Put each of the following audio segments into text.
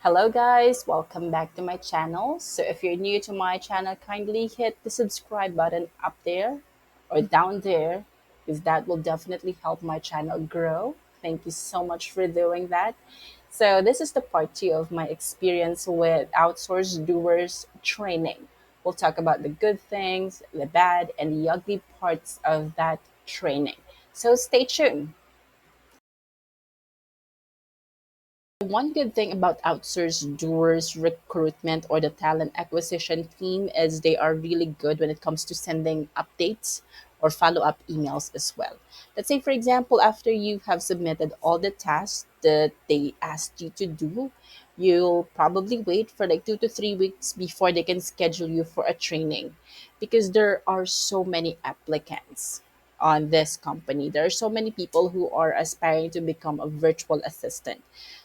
Hello guys, welcome back to my channel. So if you're new to my channel, kindly hit the subscribe button up there or down there because that will definitely help my channel grow. Thank you so much for doing that. So this is the part 2 of my experience with outsourced doers training. We'll talk about the good things, the bad, and the ugly parts of that training. So stay tuned. One good thing about outsourced doers recruitment or the talent acquisition team is they are really good when it comes to sending updates or follow up emails as well. Let's say, for example, after you have submitted all the tasks that they asked you to do, you'll probably wait for like 2 to 3 weeks before they can schedule you for a training because there are so many applicants on this company. There are so many people who are aspiring to become a virtual assistant.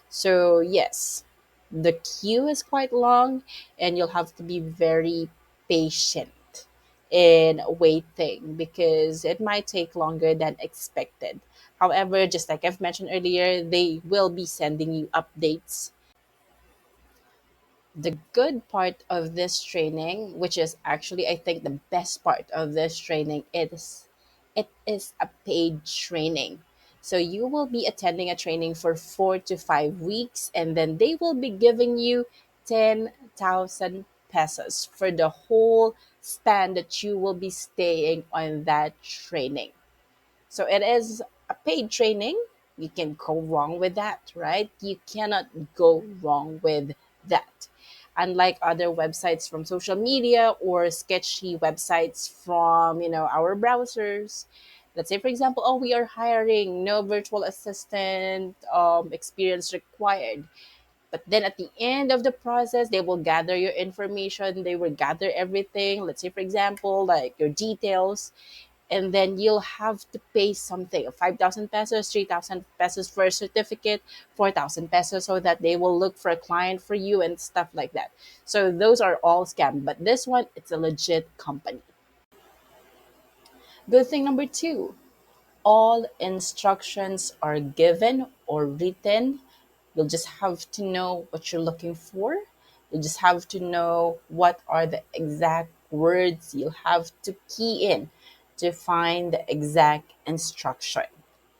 So, yes, the queue is quite long, and you'll have to be very patient in waiting because it might take longer than expected. However, just like I've mentioned earlier, they will be sending you updates. The good part of this training, which is actually I think the best part of this training, is it is a paid training. So you will be attending a training for 4 to 5 weeks, and then they will be giving you 10,000 pesos for the whole span that you will be staying on that training. So it is a paid training. You can go wrong with that, right? You cannot go wrong with that. Unlike other websites from social media or sketchy websites from, our browsers. Let's say, for example, oh, we are hiring, no virtual assistant experience required. But then at the end of the process, they will gather your information. They will gather everything. Let's say, for example, like your details, and then you'll have to pay something 5,000 pesos, 3,000 pesos for a certificate, 4,000 pesos, so that they will look for a client for you and stuff like that. So those are all scam, but this one, it's a legit company. Good thing number two, all instructions are given or written. You'll just have to know what you're looking for. You just have to know what are the exact words you'll have to key in to find the exact instruction.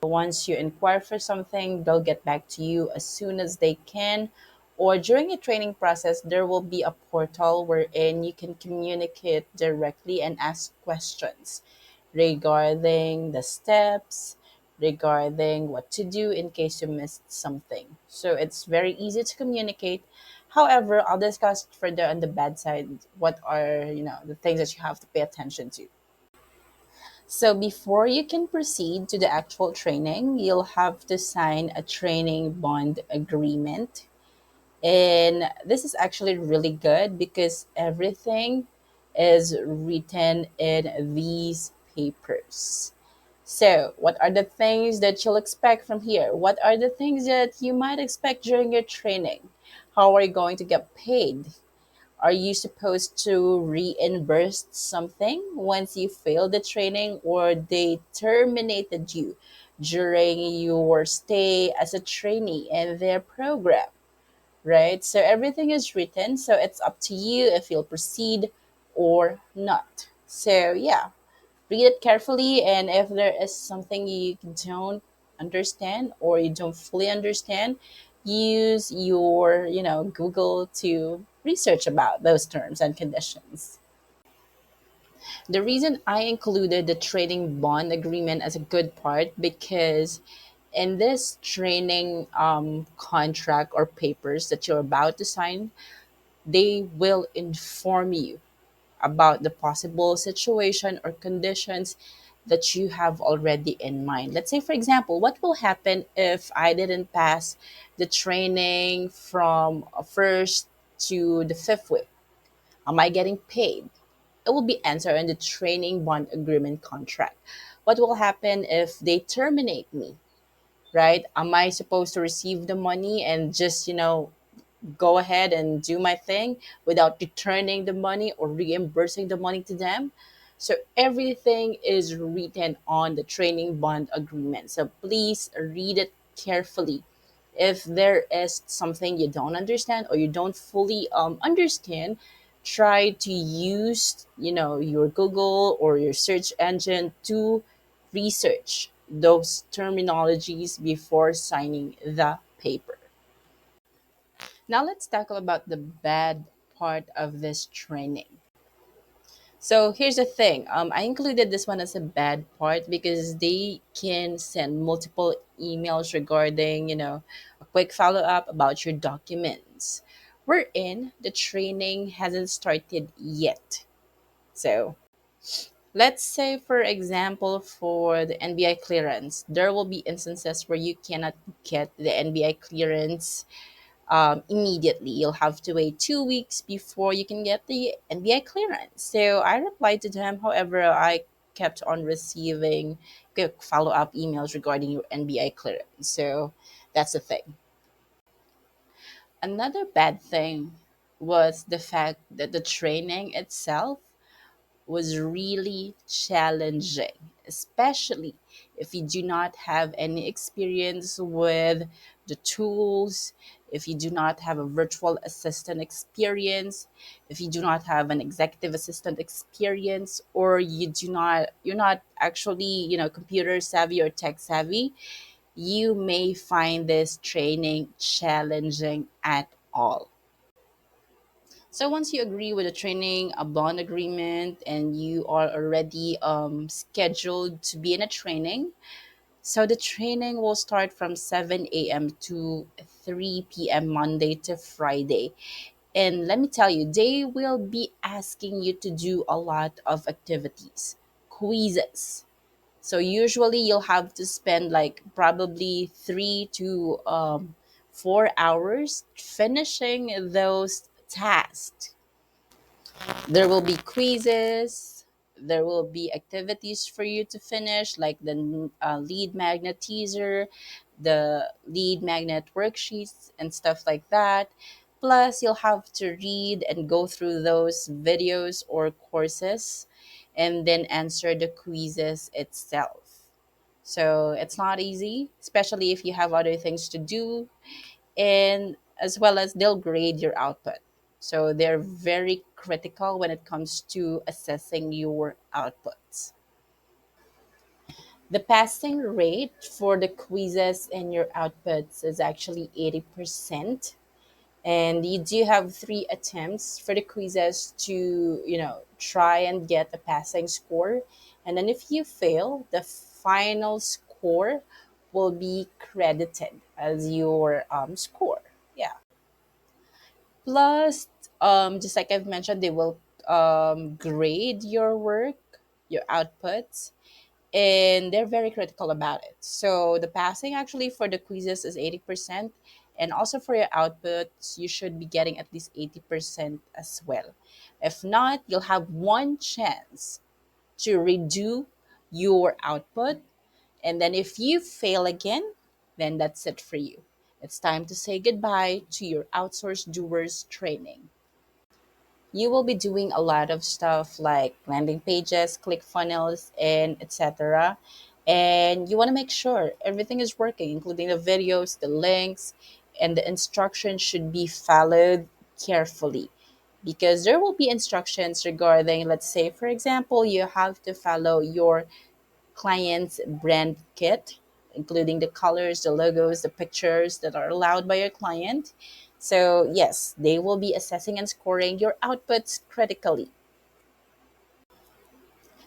Once you inquire for something, they'll get back to you as soon as they can. Or during a training process, there will be a portal wherein you can communicate directly and ask questions regarding the steps, regarding what to do in case you missed something. So it's very easy to communicate. However, I'll discuss further on the bad side what are, the things that you have to pay attention to. So before you can proceed to the actual training, you'll have to sign a training bond agreement. And this is actually really good because everything is written in these papers. So, what are the things that you'll expect from here? What are the things that you might expect during your training? How are you going to get paid? Are you supposed to reimburse something once you failed the training or they terminated you during your stay as a trainee in their program? Right? So everything is written, so it's up to you if you'll proceed or not. So, yeah, read it carefully, and if there is something you don't understand or you don't fully understand, use your, Google to research about those terms and conditions. The reason I included the trading bond agreement as a good part because in this training contract or papers that you're about to sign, they will inform you about the possible situation or conditions that you have already in mind. Let's say, for example, what will happen if I didn't pass the training from first to the fifth week? Am I getting paid? It will be answered in the training bond agreement contract. What will happen if they terminate me? Right? Am I supposed to receive the money and just, go ahead and do my thing without returning the money or reimbursing the money to them? So everything is written on the training bond agreement. So please read it carefully If there is something you don't understand or you don't fully understand, try to use, your Google or your search engine to research those terminologies before signing the paper. Now let's tackle about the bad part of this training. So here's the thing. I included this one as a bad part because they can send multiple emails regarding, a quick follow up about your documents. Wherein the training hasn't started yet. So let's say, for example, for the NBI clearance, there will be instances where you cannot get the NBI clearance immediately. You'll have to wait 2 weeks before you can get the NBI clearance. So I replied to them. However, I kept on receiving quick follow up emails regarding your NBI clearance. So that's the thing. Another bad thing was the fact that the training itself was really challenging, especially if you do not have any experience with the tools, if you do not have a virtual assistant experience, if you do not have an executive assistant experience, or you're not actually, computer savvy or tech savvy, you may find this training challenging at all. So once you agree with the training, a bond agreement, and you are already scheduled to be in a training, so the training will start from 7 a.m. to 3 p.m. Monday to Friday. And let me tell you, they will be asking you to do a lot of activities, quizzes. So usually you'll have to spend like probably 3 to 4 hours finishing those tasks. There will be quizzes, there will be activities for you to finish, like the lead magnet teaser, the lead magnet worksheets, and stuff like that. Plus, you'll have to read and go through those videos or courses and then answer the quizzes itself. So it's not easy, especially if you have other things to do, and as well as they'll grade your output. So they're very critical when it comes to assessing your outputs. The passing rate for the quizzes and your outputs is actually 80%. And you do have 3 attempts for the quizzes to, try and get a passing score. And then if you fail, the final score will be credited as your score. Yeah. Plus, just like I've mentioned, they will grade your work, your outputs, and they're very critical about it. So the passing actually for the quizzes is 80%, and also for your outputs, you should be getting at least 80% as well. If not, you'll have one chance to redo your output, and then if you fail again, then that's it for you. It's time to say goodbye to your outsourced doers training. You will be doing a lot of stuff like landing pages, click funnels, and etc. And you want to make sure everything is working, including the videos, the links, and the instructions should be followed carefully, because there will be instructions regarding, let's say, for example, you have to follow your client's brand kit, including the colors, the logos, the pictures that are allowed by your client. So, yes, they will be assessing and scoring your outputs critically.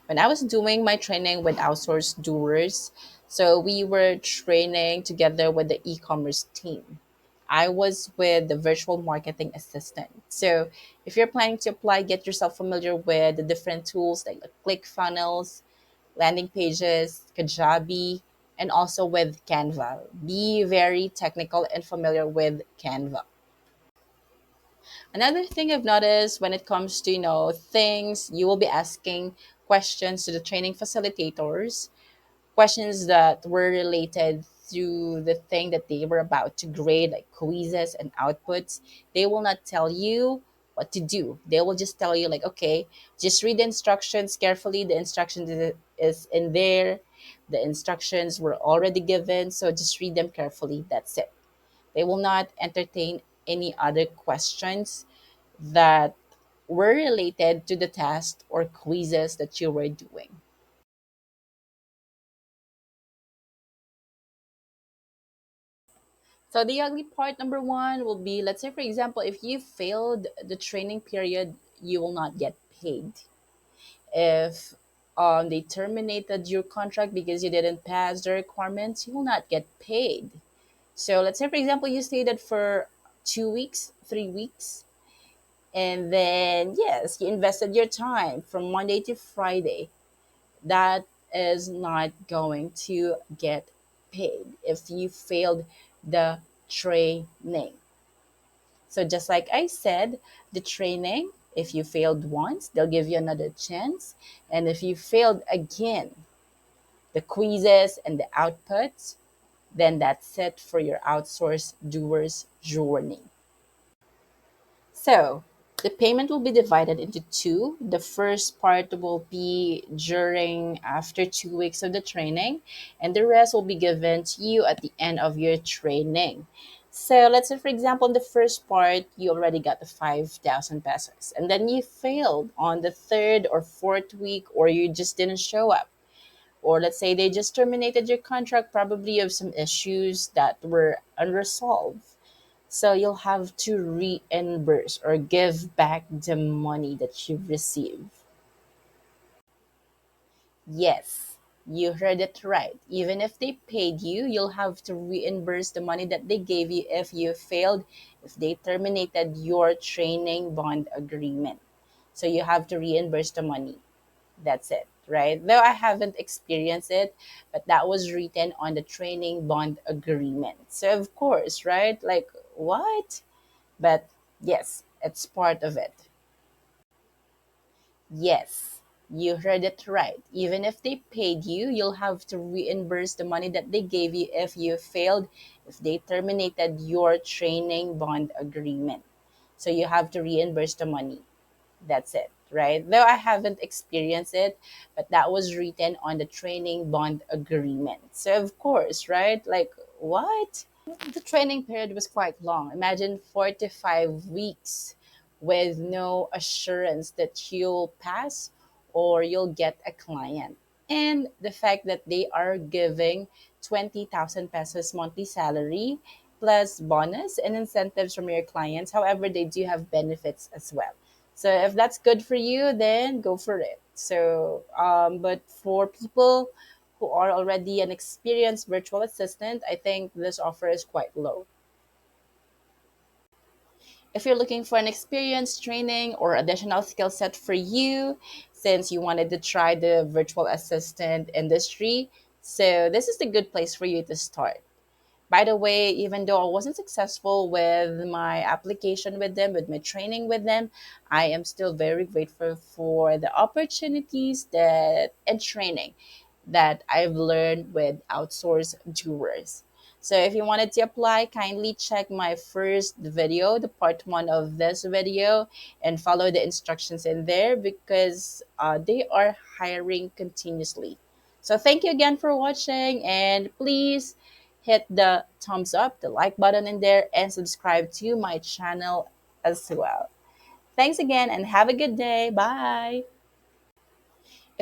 When I was doing my training with Outsourced Doers, so we were training together with the e commerce team. I was with the virtual marketing assistant. So, if you're planning to apply, get yourself familiar with the different tools like the ClickFunnels, landing pages, Kajabi, and also with Canva. Be very technical and familiar with Canva. Another thing I've noticed when it comes to, things, you will be asking questions to the training facilitators, questions that were related to the thing that they were about to grade, like quizzes and outputs. They will not tell you what to do. They will just tell you, like, okay, just read the instructions carefully. The instructions is in there. The instructions were already given, so just read them carefully. That's it. They will not entertain any other questions that were related to the test or quizzes that you were doing. So the ugly part number one will be, let's say for example, if you failed the training period, you will not get paid. If they terminated your contract because you didn't pass the requirements, you will not get paid. So let's say for example you stayed for 2 weeks, 3 weeks, and then yes, you invested your time from Monday to Friday. That is not going to get paid if you failed the training. So just like I said, the training, if you failed once, they'll give you another chance. And if you failed again, the quizzes and the outputs, then that's it for your outsourced doers journey. So the payment will be divided into two. The first part will be during after 2 weeks of the training, and the rest will be given to you at the end of your training. So let's say, for example, in the first part, you already got the 5,000 pesos, and then you failed on the third or fourth week, or you just didn't show up. Or let's say they just terminated your contract, probably of some issues that were unresolved. So you'll have to reimburse or give back the money that you receive. Yes, you heard it right. Even if they paid you, you'll have to reimburse the money that they gave you if you failed, if they terminated your training bond agreement. So you have to reimburse the money. That's it, right? Though I haven't experienced it, but that was written on the training bond agreement. So of course, right? Like what? But yes, it's part of it. Yes, you heard it right. Even if they paid you, you'll have to reimburse the money that they gave you if you failed, if they terminated your training bond agreement. So you have to reimburse the money. That's it, right? Though I haven't experienced it, but that was written on the training bond agreement. So of course, right? Like what? The training period was quite long. Imagine 4 to 5 weeks with no assurance that you'll pass or you'll get a client. And the fact that they are giving 20,000 pesos monthly salary plus bonus and incentives from your clients. However, they do have benefits as well. So if that's good for you, then go for it. So, but for people who are already an experienced virtual assistant, I think this offer is quite low. If you're looking for an experience, training, or additional skill set for you, since you wanted to try the virtual assistant industry, so this is the good place for you to start. By the way, even though I wasn't successful with my application with them, with my training with them, I am still very grateful for the opportunities that and training that I've learned with Outsourced Doers. So if you wanted to apply, kindly check my first video, the part one of this video, and follow the instructions in there because they are hiring continuously. So thank you again for watching, and please hit the thumbs up, the like button in there, and subscribe to my channel as well. Thanks again and have a good day. Bye.